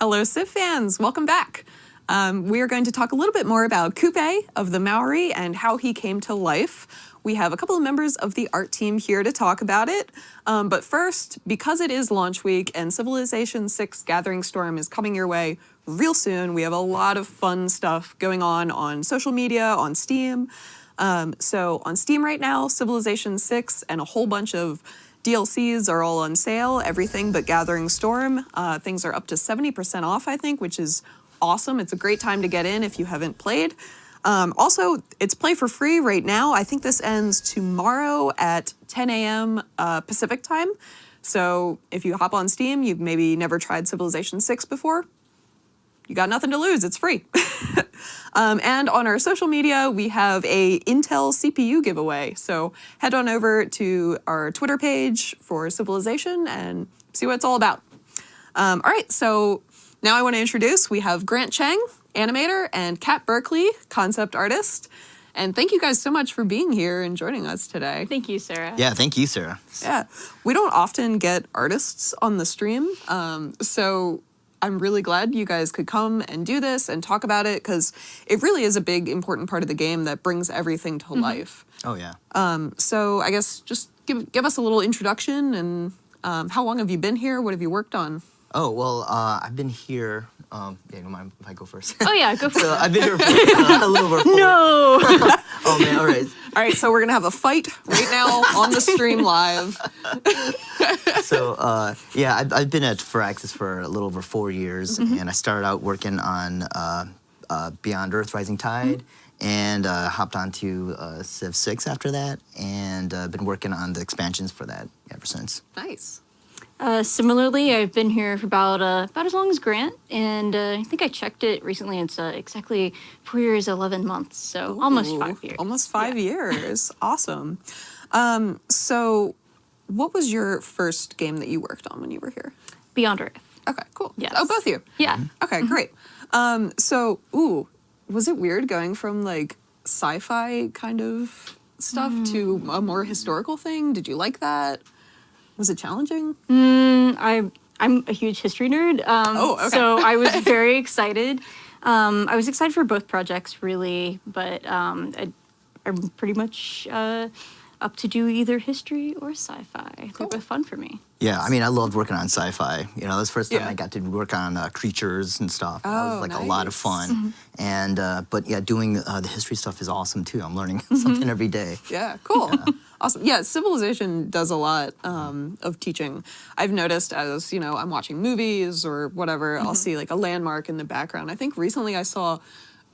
Hello, Civ fans. Welcome back. We are going to talk a little bit more about Coupe of the Maori and how he came to life. We have a couple of members of the art team here to talk about it. But first, because it is launch week and Civilization 6 Gathering Storm is coming your way real soon, we have a lot of fun stuff going on social media, on Steam. So on Steam right now, Civilization 6 and a whole bunch of DLCs are all on sale, everything but Gathering Storm. Things are up to 70% off, I think, which is awesome. It's a great time to get in if you haven't played. Also, it's play for free right now. I think this ends tomorrow at 10 a.m. Pacific time. So if you hop on Steam, you've maybe never tried Civilization 6 before, you got nothing to lose, it's free. And on our social media, we have a Intel CPU giveaway. So head on over to our Twitter page for Civilization and see what it's all about. All right, so now I want to introduce, we have Grant Cheng, animator, and Kat Berkeley, concept artist. And thank you guys so much for being here and joining us today. Thank you, Sarah. Yeah, thank you, Sarah. Yeah, we don't often get artists on the stream, so I'm really glad you guys could come and do this and talk about it, because it really is a big, important part of the game that brings everything to life. Oh, yeah. So I guess just give us a little introduction, and how long have you been here? What have you worked on? Oh, well, I've been here. Yeah, you don't mind if I go first? Oh, yeah, go for it. I've been here for a little over 4 No! Oh, man, all right. All right, so we're going to have a fight right now on the stream live. So, yeah, I've been at Firaxis for a little over 4 years, and I started out working on Beyond Earth, Rising Tide, and hopped on to Civ 6 after that, and been working on the expansions for that ever since. Nice. Similarly, I've been here for about as long as Grant, and I think I checked it recently. It's exactly 4 years, 11 months, so almost 5 years. Almost 5 years. Awesome. So what was your first game that you worked on when you were here? Beyond Earth. Okay, cool. Yes. Oh, both of you? Yeah. Okay, great. So, was it weird going from, like, sci-fi kind of stuff to a more historical thing? Did you like that? Was it challenging? I'm a huge history nerd, okay. so I was very excited. I was excited for both projects, really, but I'm pretty much up to do either history or sci-fi. They're both fun for me. Yeah, I mean, I loved working on sci-fi. You know, this first time Yeah. I got to work on creatures and stuff. That was like a lot of nice. fun. And but yeah, doing the history stuff is awesome too. I'm learning something every day. Yeah, cool. Awesome. Yeah, Civilization does a lot of teaching. I've noticed as, you know, I'm watching movies or whatever, I'll see like a landmark in the background. I think recently I saw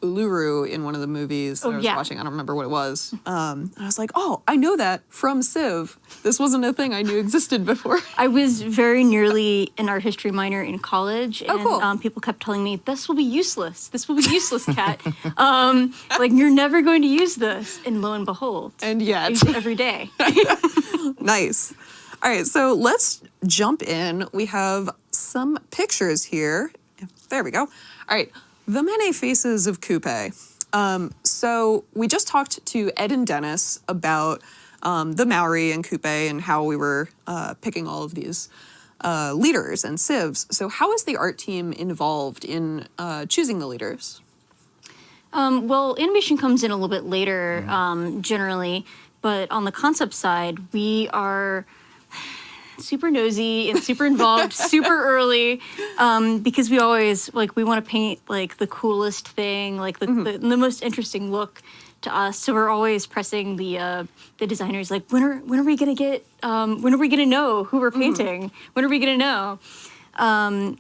Uluru in one of the movies that I was watching. I don't remember what it was. And I was like, oh, I know that from Civ. This wasn't a thing I knew existed before. I was very nearly an art history minor in college, and cool. People kept telling me, this will be useless. This will be useless, Kat. Like, you're never going to use this. And lo and behold. And I yet. use it every day. Nice. All right, so let's jump in. We have some pictures here. There we go. All right, the many faces of Coupe. So we just talked to Ed and Dennis about the Maori and Coupe and how we were picking all of these leaders and civs. So how is the art team involved in choosing the leaders? Well, animation comes in a little bit later, generally, but on the concept side, we are super nosy and super involved super early, because we always, like, we want to paint, like, the coolest thing, like, the most interesting look to us. So we're always pressing the designers, like, when are we gonna get, when are we gonna know who we're painting? When are we gonna know?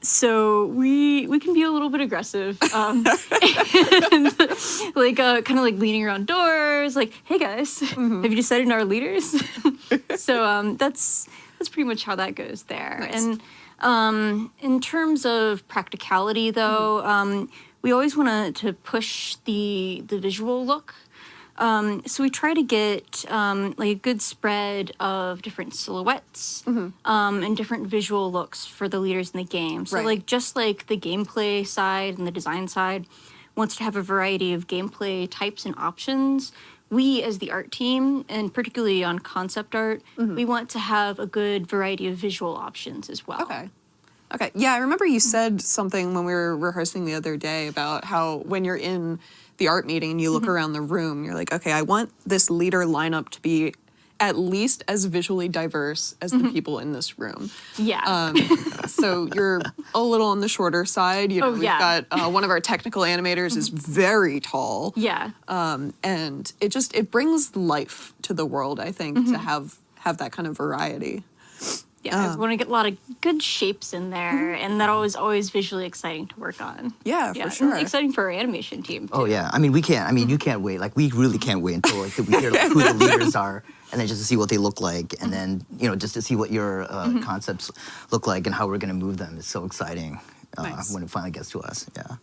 So we can be a little bit aggressive, and like kind of like leaning around doors, like, hey guys, have you decided on our leaders? So that's pretty much how that goes there. Nice. And in terms of practicality, though, we always want to push the visual look. So we try to get like a good spread of different silhouettes and different visual looks for the leaders in the game. So like just like the gameplay side and the design side wants to have a variety of gameplay types and options, we as the art team, and particularly on concept art, we want to have a good variety of visual options as well. Okay. Okay. Yeah, I remember you said something when we were rehearsing the other day about how when you're in the art meeting and you look around the room, you're like, okay, I want this leader lineup to be at least as visually diverse as the people in this room. Yeah. So you're a little on the shorter side. You know, Oh, we've yeah. got one of our technical animators is very tall. Yeah. And it brings life to the world, I think, to have that kind of variety. Yeah, I want to get a lot of good shapes in there, and that was always visually exciting to work on. Yeah, for sure. And exciting for our animation team, too. Oh yeah, I mean we can't. I mean you can't wait. Like we really can't wait until like we hear like, who the leaders are, and then just to see what they look like, and then just to see what your concepts look like and how we're gonna move them. It's so exciting Nice. when it finally gets to us. Yeah. All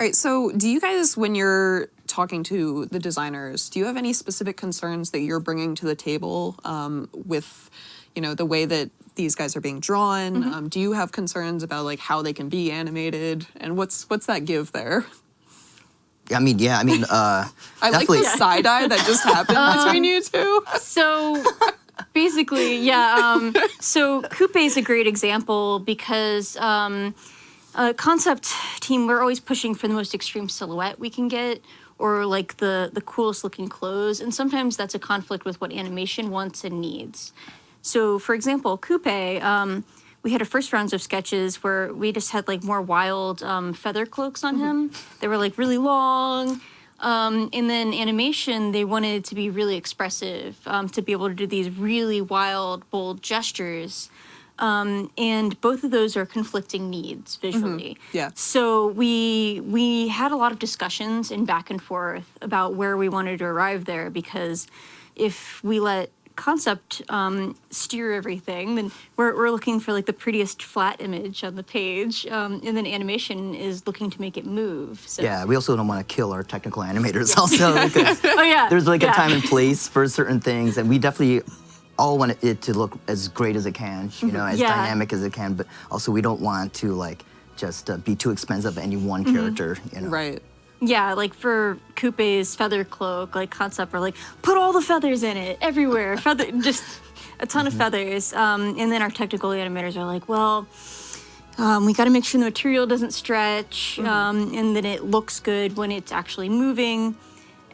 right, so do you guys, when you're talking to the designers, do you have any specific concerns that you're bringing to the table with, the way that these guys are being drawn? Do you have concerns about like how they can be animated, and what's that give there? I mean, I like definitely. the side eye that just happened between you two. So basically, yeah. So Coupe is a great example because concept team, we're always pushing for the most extreme silhouette we can get, or like the coolest looking clothes, and sometimes that's a conflict with what animation wants and needs. So, for example, Coupe, we had a first rounds of sketches where we just had like more wild feather cloaks on him. They were like really long. And then animation, they wanted it to be really expressive, to be able to do these really wild, bold gestures. And both of those are conflicting needs visually. Yeah. So we had a lot of discussions and back and forth about where we wanted to arrive there, because if we let concept steer everything, then we're looking for like the prettiest flat image on the page, and then animation is looking to make it move. So. Yeah, we also don't want to kill our technical animators also, because Oh yeah. there's like a time and place for certain things, and we definitely all want it to look as great as it can, as Yeah. dynamic as it can, but also we don't want to like just be too expensive any one character, Right. Yeah, like for Coupe's feather cloak, like concept, we're like, put all the feathers in it, everywhere, just a ton of feathers. And then our technical animators are like, well, we got to make sure the material doesn't stretch, and then it looks good when it's actually moving.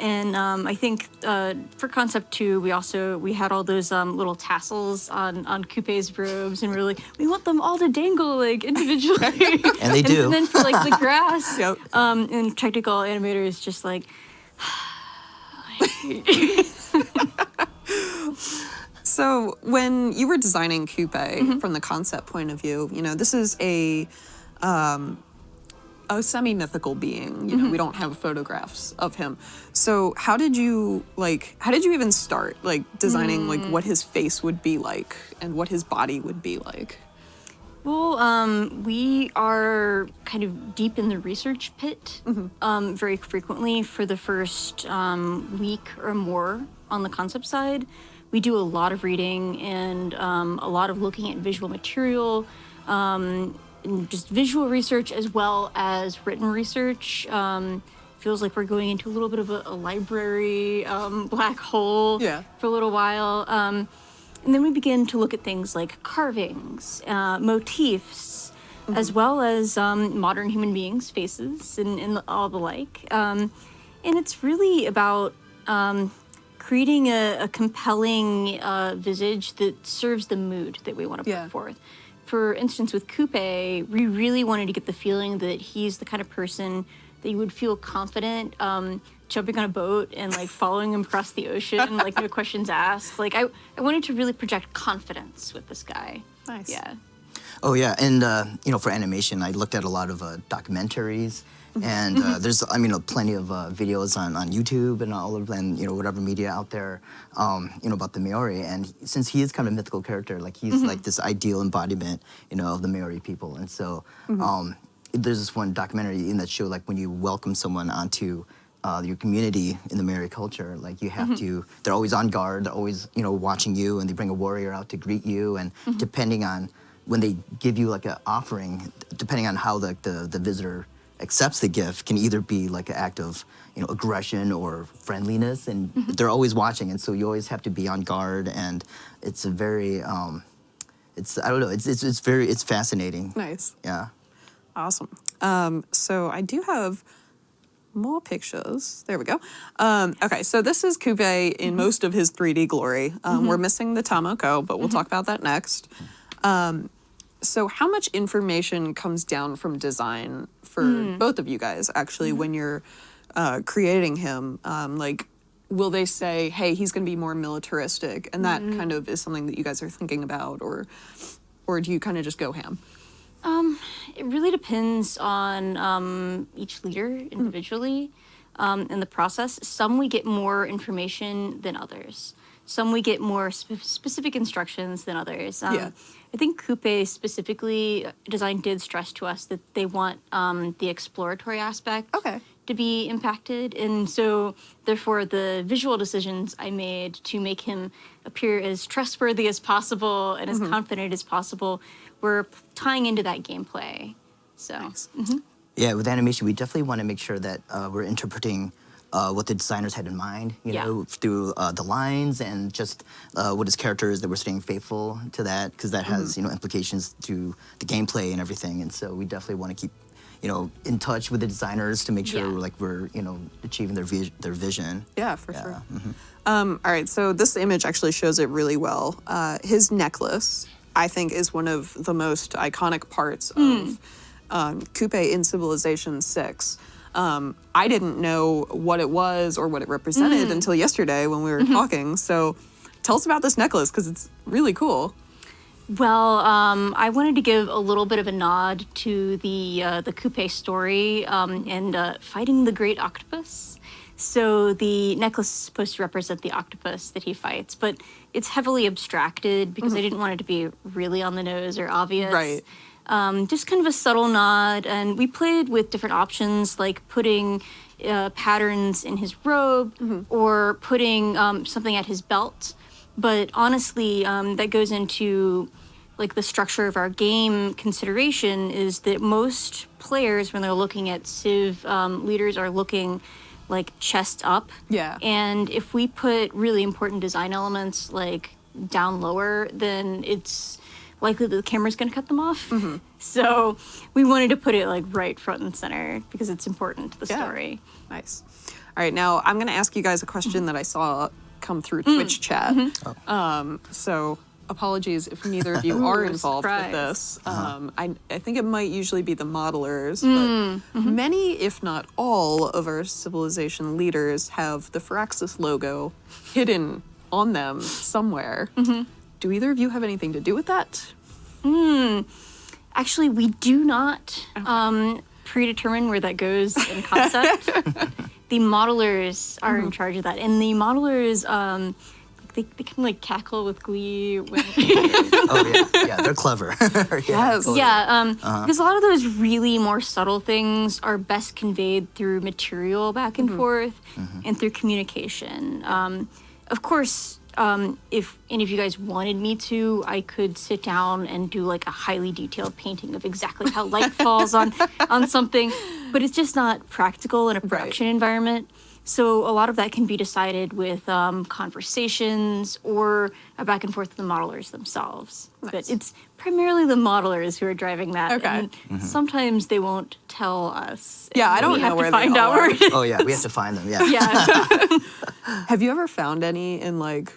And I think for concept 2, we had all those little tassels on Coupe's robes, and we're like, we want them all to dangle like individually. And they do. And then for like the grass, Yep. and technical animator is just like. So when you were designing Coupe from the concept point of view, this is a semi-mythical being. We don't have photographs of him. So how did you even start like designing like what his face would be like and what his body would be like? Well, we are kind of deep in the research pit very frequently for the first week or more on the concept side. We do a lot of reading and a lot of looking at visual material, and just visual research as well as written research. Feels like we're going into a little bit of a library black hole for a little while. And then we begin to look at things like carvings, motifs, as well as modern human beings' faces and all the like. And it's really about creating a compelling visage that serves the mood that we want to put forth. For instance, with Coupe, we really wanted to get the feeling that he's the kind of person that you would feel confident jumping on a boat and like following him across the ocean, like no questions asked. Like I wanted to really project confidence with this guy. Nice. Yeah. Oh yeah, and for animation, I looked at a lot of documentaries, and there's plenty of videos on YouTube and all of them, whatever media out there, about the Maori. And since he is kind of a mythical character, like he's like this ideal embodiment, of the Maori people. And so there's this one documentary in that show, like when you welcome someone onto your community in the Maori culture, like you have to, they're always on guard, they're always, watching you, and they bring a warrior out to greet you. And depending on when they give you like an offering, depending on how the visitor accepts the gift, can either be like an act of aggression or friendliness, and they're always watching, and so you always have to be on guard. And it's a very I don't know. It's fascinating. Nice. Yeah. Awesome. So I do have more pictures. There we go. Okay, so this is Coupe in most of his 3D glory. We're missing the Tomoko, but we'll talk about that next. So how much information comes down from design for both of you guys, actually, when you're creating him? Like, will they say, hey, he's going to be more militaristic, and that kind of is something that you guys are thinking about, or do you kind of just go ham? It really depends on each leader individually in the process. Some we get more information than others. Some we get more specific instructions than others. Yeah. I think Coupe specifically, design did stress to us that they want the exploratory aspect to be impacted. And so, therefore, the visual decisions I made to make him appear as trustworthy as possible and as confident as possible were tying into that gameplay. So, Nice. Yeah, with animation, we definitely want to make sure that we're interpreting what the designers had in mind, you know, through the lines and just what his character is, that we're staying faithful to that, because that has, you know, implications to the gameplay and everything. And so we definitely want to keep, you know, in touch with the designers to make sure we're, you know, achieving their vision. Yeah, for sure. All right, so this image actually shows it really well. His necklace, I think, is one of the most iconic parts of Coupe in Civilization 6. I didn't know what it was or what it represented until yesterday when we were talking. So tell us about this necklace, because it's really cool. well, I wanted to give a little bit of a nod to the Coupe story and fighting the great octopus. So the necklace is supposed to represent the octopus that he fights, but it's heavily abstracted because I didn't want it to be really on the nose or obvious. Right. Just kind of a subtle nod, and we played with different options like putting patterns in his robe or putting something at his belt. But honestly, that goes into like the structure of our game consideration is that most players, when they're looking at Civ leaders, are looking like chest up. Yeah. And if we put really important design elements like down lower, then it's likely that the camera's going to cut them off. So we wanted to put it like right front and center because it's important to the story. Nice. All right, now I'm going to ask you guys a question that I saw come through Twitch chat. So apologies if neither of you are involved with this. I think it might usually be the modelers, but many, if not all, of our Civilization leaders have the Firaxis logo hidden on them somewhere. Do either of you have anything to do with that? Actually, we do not predetermine where that goes in concept. The modelers are in charge of that, and the modelers they can like cackle with glee when Yeah, they're clever. Yes. Totally. because a lot of those really more subtle things are best conveyed through material back and forth and through communication. Of course, if any of you guys wanted me to, I could sit down and do like a highly detailed painting of exactly how light falls on something, but it's just not practical in a production environment. So a lot of that can be decided with conversations or a back and forth with the modelers themselves. Nice. But it's primarily the modelers who are driving that. Okay. And sometimes they won't tell us. Yeah, I don't we know have where to they find all out where are. it is. Oh yeah, we have to find them. Yeah. Yeah. Have you ever found any in like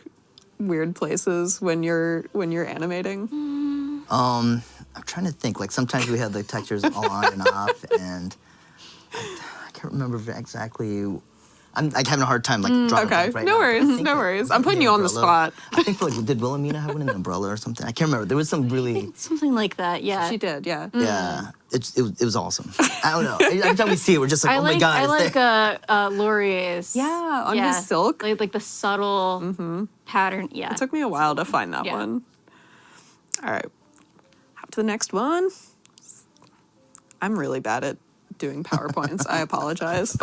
weird places when you're animating? I'm trying to think. Like sometimes we have the textures all on and off, and I can't remember exactly. I'm like having a hard time like drawing Okay, a blank right no now. worries, I think no that- worries. was I'm it putting the you on the umbrella? spot. I think like did Wilhelmina have one in the umbrella or something? I can't remember. There was some really Something like that, yeah. She did, yeah. yeah. It was awesome. I don't know. Every time we see it, we're just like, I oh like my god. I it's like there. Laurier's. Yeah, on his silk. Like the subtle pattern. Yeah. It took me a while to find that one. All right, hop to the next one. I'm really bad at doing PowerPoints. I apologize.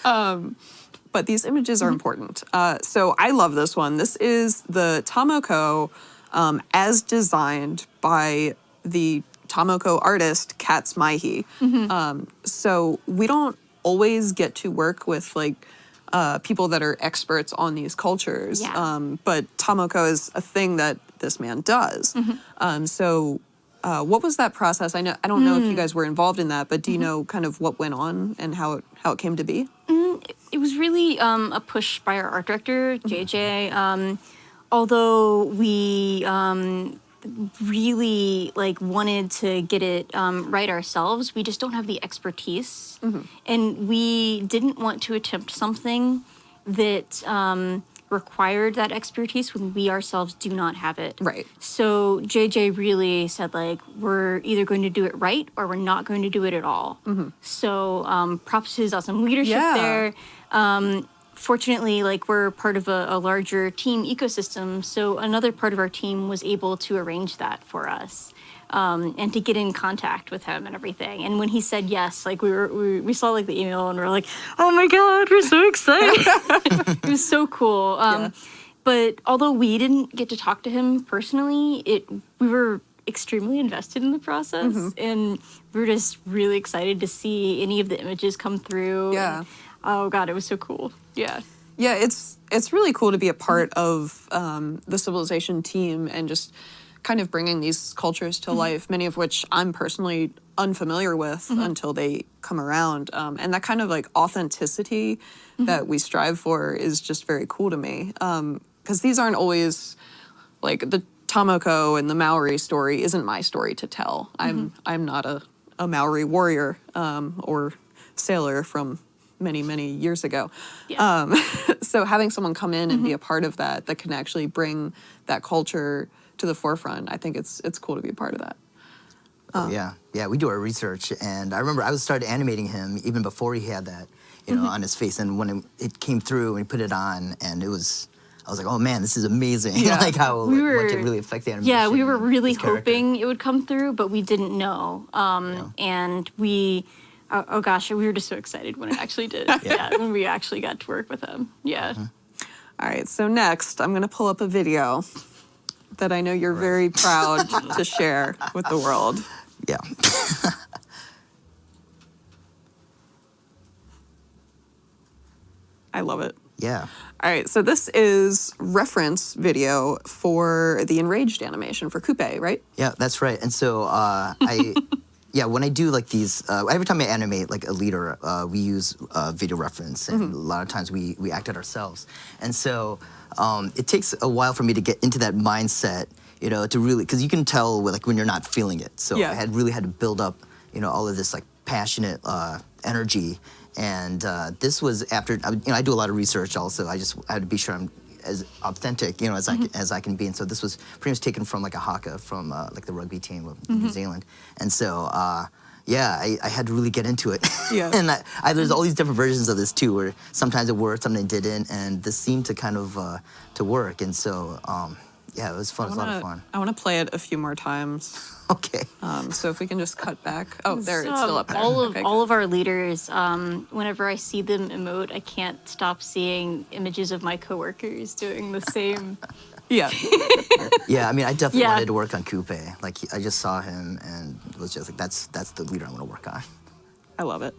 But these images are important. So I love this one. This is the Tomoko as designed by the Tomoko artist Katz Maihi. So we don't always get to work with like people that are experts on these cultures. Yeah. But Tomoko is a thing that this man does. So what was that process? I don't know if you guys were involved in that, but do you know kind of what went on and how it came to be? It was really a push by our art director, JJ. Although we really like wanted to get it right ourselves, we just don't have the expertise, and we didn't want to attempt something that required that expertise when we ourselves do not have it. Right. So JJ really said, like, we're either going to do it right or we're not going to do it at all. So props to his awesome leadership there. Fortunately, like, we're part of a larger team ecosystem, so another part of our team was able to arrange that for us. And to get in contact with him and everything. And when he said yes, like we saw like the email and we're like, oh my God, we're so excited. It was so cool. But although we didn't get to talk to him personally, we were extremely invested in the process, and we were just really excited to see any of the images come through. Yeah. And, oh God, it was so cool. Yeah. Yeah, it's really cool to be a part of the Civilization team and just kind of bringing these cultures to life, many of which I'm personally unfamiliar with until they come around. And that kind of like authenticity that we strive for is just very cool to me. Because these aren't always, like, the Tomoko and the Maori story isn't my story to tell. I'm not a Maori warrior or sailor from many years ago. Yeah. So having someone come in and be a part of that can actually bring that culture to the forefront, I think it's cool to be a part of that. Yeah, we do our research, and I remember I started animating him even before he had that, on his face, and when it came through and he put it on, and I was like, oh man, this is amazing. Yeah. Like how much it really affects the animation. Yeah, we were really his character. hoping it would come through, but we didn't know. And we, oh gosh, we were just so excited when it actually did. Yeah, when we actually got to work with him. Yeah. All right, so next I'm gonna pull up a video that I know you're very proud to share with the world. Yeah. I love it. Yeah. All right, so this is reference video for the Enraged animation for Coupe, right? Yeah, that's right. And so when I do like these, every time I animate like a leader, we use video reference, and a lot of times we act it ourselves. And so it takes a while for me to get into that mindset, to really, because you can tell when you're not feeling it. So I had to build up, all of this like passionate energy. And this was after, I do a lot of research also. I had to be sure I'm as authentic, as I can be. And so this was pretty much taken from like a haka from like the rugby team of New Zealand. And so, I had to really get into it. Yeah. And there's all these different versions of this too, where sometimes it worked, sometimes it didn't, and this seemed to kind of to work. And so, it was fun. It was a lot of fun. I want to play it a few more times. Okay. So if we can just cut back. Oh, there, it's still up there. All of our leaders, whenever I see them emote, I can't stop seeing images of my coworkers doing the same. Yeah. Yeah, I mean, I definitely wanted to work on Coupe. Like, I just saw him and was just like, that's the leader I want to work on. I love it.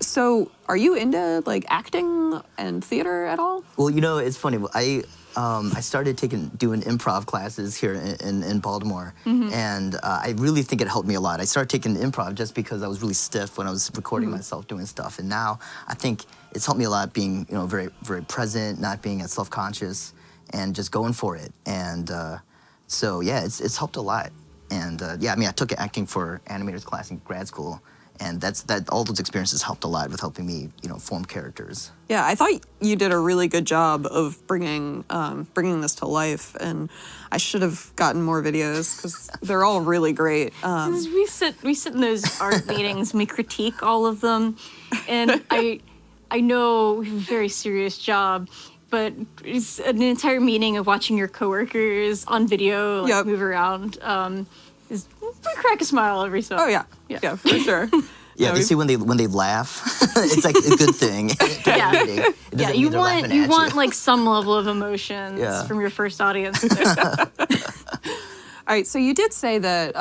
So are you into like acting and theater at all? Well, it's funny. I started doing improv classes here in Baltimore, and I really think it helped me a lot. I started taking improv just because I was really stiff when I was recording myself doing stuff, and now I think it's helped me a lot being very very present, not being as self-conscious, and just going for it. And so yeah, it's helped a lot. And I mean, I took acting for animators class in grad school. And all those experiences helped a lot with helping me, form characters. Yeah, I thought you did a really good job of bringing this to life, and I should have gotten more videos because they're all really great. We sit in those art meetings and we critique all of them, and I know we have a very serious job, but it's an entire meeting of watching your coworkers on video move around. We crack a smile every so. Oh yeah, for sure. Yeah, they say when they laugh, it's like a good thing. You want like some level of emotions from your first audience. All right, so you did say that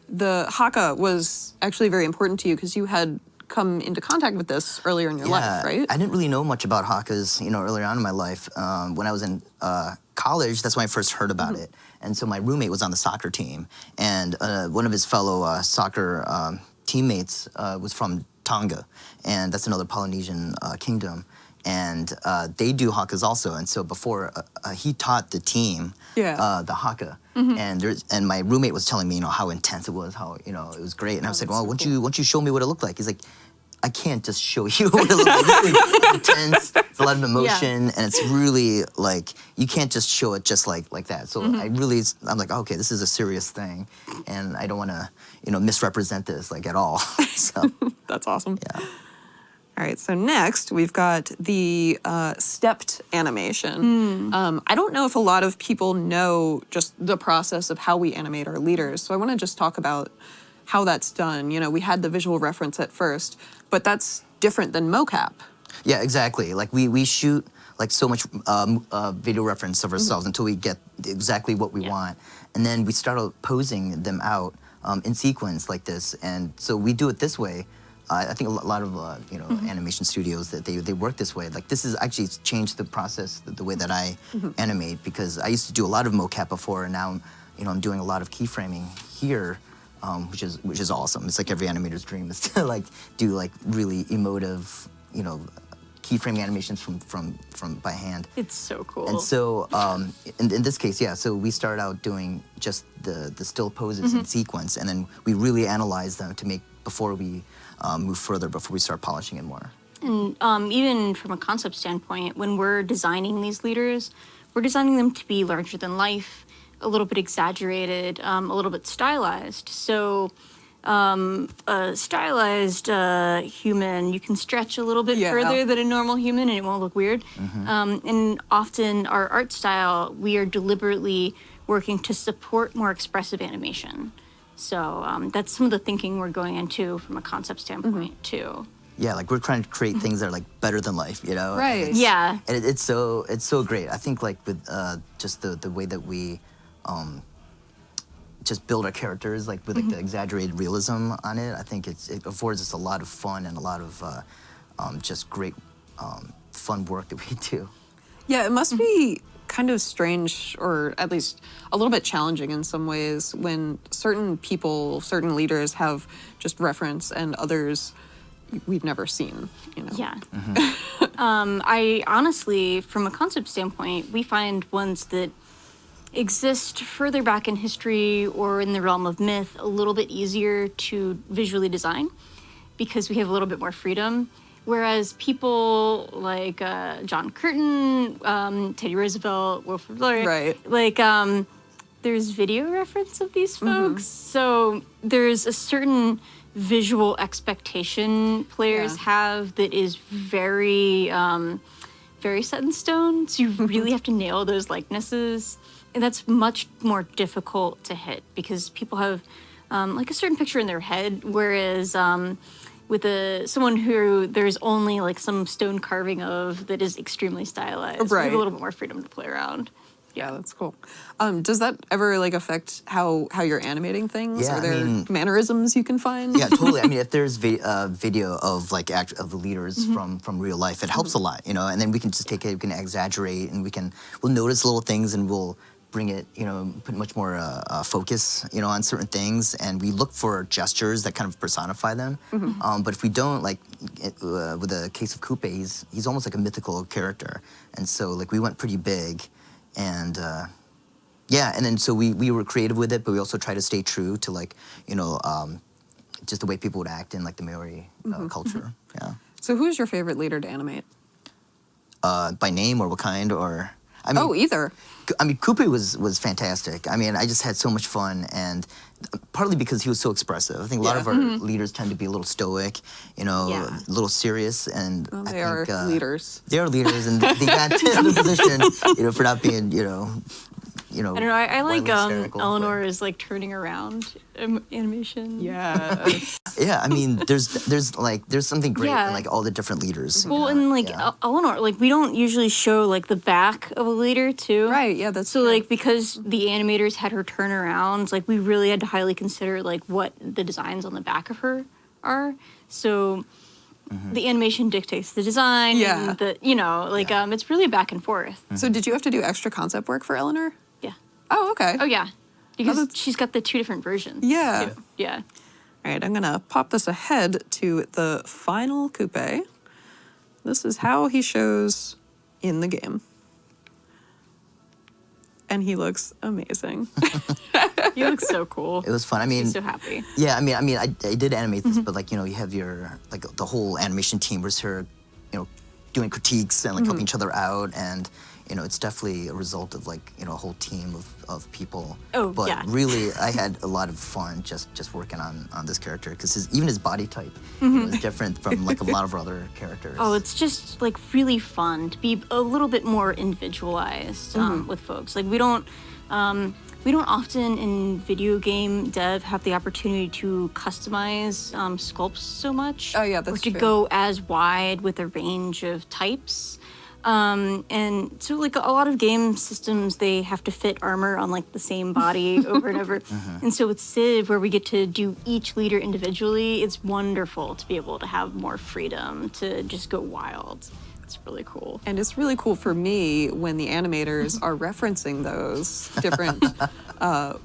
the haka was actually very important to you because you had come into contact with this earlier in your life, right? I didn't really know much about hakas, earlier on in my life. When I was in college, that's when I first heard about it. And so my roommate was on the soccer team, and one of his fellow soccer teammates was from Tonga, and that's another Polynesian kingdom. And they do hakas also. And so before, he taught the team the haka. And my roommate was telling me, how intense it was, how, it was great. And I was like, well, why don't you show me what it looked like? He's like, I can't just show you what it looks like. It's really intense. It's a lot of emotion, and it's really like you can't just show it just like that. So I'm like, okay, this is a serious thing, and I don't want to, misrepresent this like at all. So That's awesome. yeah. All right, so next we've got the stepped animation. I don't know if a lot of people know just the process of how we animate our leaders, so I want to just talk about how that's done. We had the visual reference at first, but that's different than mocap. Yeah, exactly. Like we shoot like so much video reference of ourselves until we get exactly what we want, and then we start posing them out in sequence like this. And so we do it this way. I think a lot of animation studios that they work this way. Like this has actually changed the process, the way that I animate, because I used to do a lot of mocap before, and now I'm doing a lot of keyframing here. Which is awesome. It's like every animator's dream is to like do like really emotive, keyframing animations from by hand. It's so cool. And so in this case, so we started out doing just the still poses in sequence, and then we really analyze them to make before we move further, before we start polishing it more. And even from a concept standpoint, when we're designing these leaders, we're designing them to be larger than life, a little bit exaggerated, a little bit stylized. So a stylized human, you can stretch a little bit further than a normal human and it won't look weird. And often our art style, we are deliberately working to support more expressive animation. So that's some of the thinking we're going into from a concept standpoint too. Yeah, like we're trying to create things that are like better than life, Right. And it's so great. I think like with just the way that we just build our characters, like with like the exaggerated realism on it, I think it affords us a lot of fun and a lot of just great fun work that we do. Yeah, it must be kind of strange, or at least a little bit challenging in some ways, when certain people, certain leaders have just reference and others we've never seen, Yeah. I honestly, from a concept standpoint, we find ones that exist further back in history or in the realm of myth a little bit easier to visually design because we have a little bit more freedom. Whereas people like John Curtin, Teddy Roosevelt, Wilfrid Laurier, right. There's video reference of these folks. So there's a certain visual expectation players have that is very, very set in stone. So you really have to nail those likenesses. And that's much more difficult to hit because people have like a certain picture in their head, whereas with someone who there's only like some stone carving of that is extremely stylized. Right. We have a little bit more freedom to play around. Yeah, that's cool. Does that ever like affect how you're animating things? Yeah, Are there mannerisms you can find? Yeah, totally. I mean, if there's video of like of the leaders from real life, it helps a lot, And then we can just take it, we can exaggerate, and we'll notice little things, and we'll bring it, put much more focus, on certain things, and we look for gestures that kind of personify them. But if we don't, like with the case of Coupe, he's almost like a mythical character, and so like we went pretty big, and and then so we were creative with it, but we also try to stay true to like just the way people would act in like the Maori culture. Yeah. So who's your favorite leader to animate? By name or what kind or? I mean, Either. I mean, Coupe was fantastic. I mean, I just had so much fun, and partly because he was so expressive. I think a lot of our leaders tend to be a little stoic, a little serious, and They are leaders. They are leaders, and they got the position, for not being, I don't know. I like wildly hysterical, Eleanor is like turning around animation. Yeah. Yeah, I mean, there's something great in like all the different leaders. Well, and like Eleanor, like we don't usually show like the back of a leader too. Right. Yeah. That's so like because the animators had her turn around, like we really had to highly consider like what the designs on the back of her are. So the animation dictates the design. Yeah. And the, it's really back and forth. So did you have to do extra concept work for Eleanor? Yeah. Oh, okay. Oh, yeah. Because that's- she's got the 2 different versions. Yeah. Too. Yeah. All right, I'm gonna pop this ahead to the final coupe. This is how he shows in the game. And he looks amazing. He looks so cool. It was fun. I mean, He's so happy. yeah, I did animate this, but like, you have your, like, the whole animation team was here, doing critiques and like helping each other out, and it's definitely a result of like, a whole team of people. Oh, but yeah. really, I had a lot of fun just working on this character, because even his body type was different from like a lot of our other characters. Oh, it's just like really fun to be a little bit more individualized with folks. Like we don't often in video game dev have the opportunity to customize sculpts so much. Oh, yeah, that's or to true. go as wide with a range of types. And so like a lot of game systems, they have to fit armor on like the same body over and over. And so with Civ, where we get to do each leader individually, it's wonderful to be able to have more freedom to just go wild. It's really cool. And it's really cool for me when the animators are referencing those different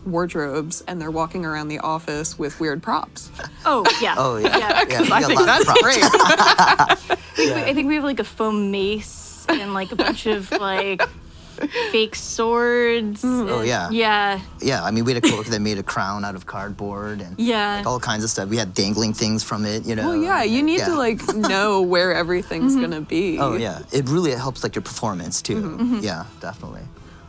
wardrobes and they're walking around the office with weird props. Oh, yeah. Oh, yeah. Yeah. Yeah, we I got think lots of that's props. great. I think we have like a foam mace and like a bunch of like fake swords. Oh, yeah. Yeah. Yeah, I mean, we had a coworker that made a crown out of cardboard and Yeah. like all kinds of stuff. We had dangling things from it, Well, yeah, you need to like know where everything's gonna be. Oh, yeah. It really helps like your performance too. Yeah, definitely.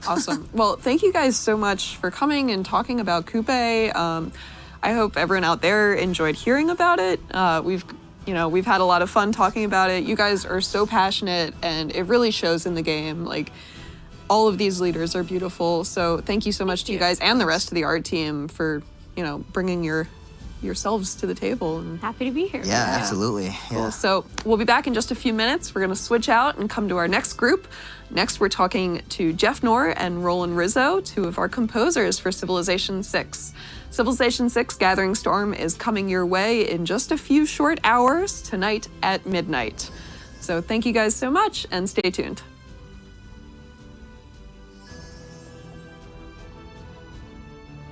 Awesome. Well, thank you guys so much for coming and talking about Coupe. I hope everyone out there enjoyed hearing about it. We've had a lot of fun talking about it. You guys are so passionate, and it really shows in the game. Like, all of these leaders are beautiful. So thank you so much to you guys and the rest of the art team for, bringing yourselves to the table. And Happy to be here. Yeah, absolutely. Yeah. cool. So we'll be back in just a few minutes. We're going to switch out and come to our next group. Next, we're talking to Jeff Knorr and Roland Rizzo, 2 of our composers for Civilization 6. Civilization 6 Gathering Storm is coming your way in just a few short hours tonight at midnight. So thank you guys so much, and stay tuned.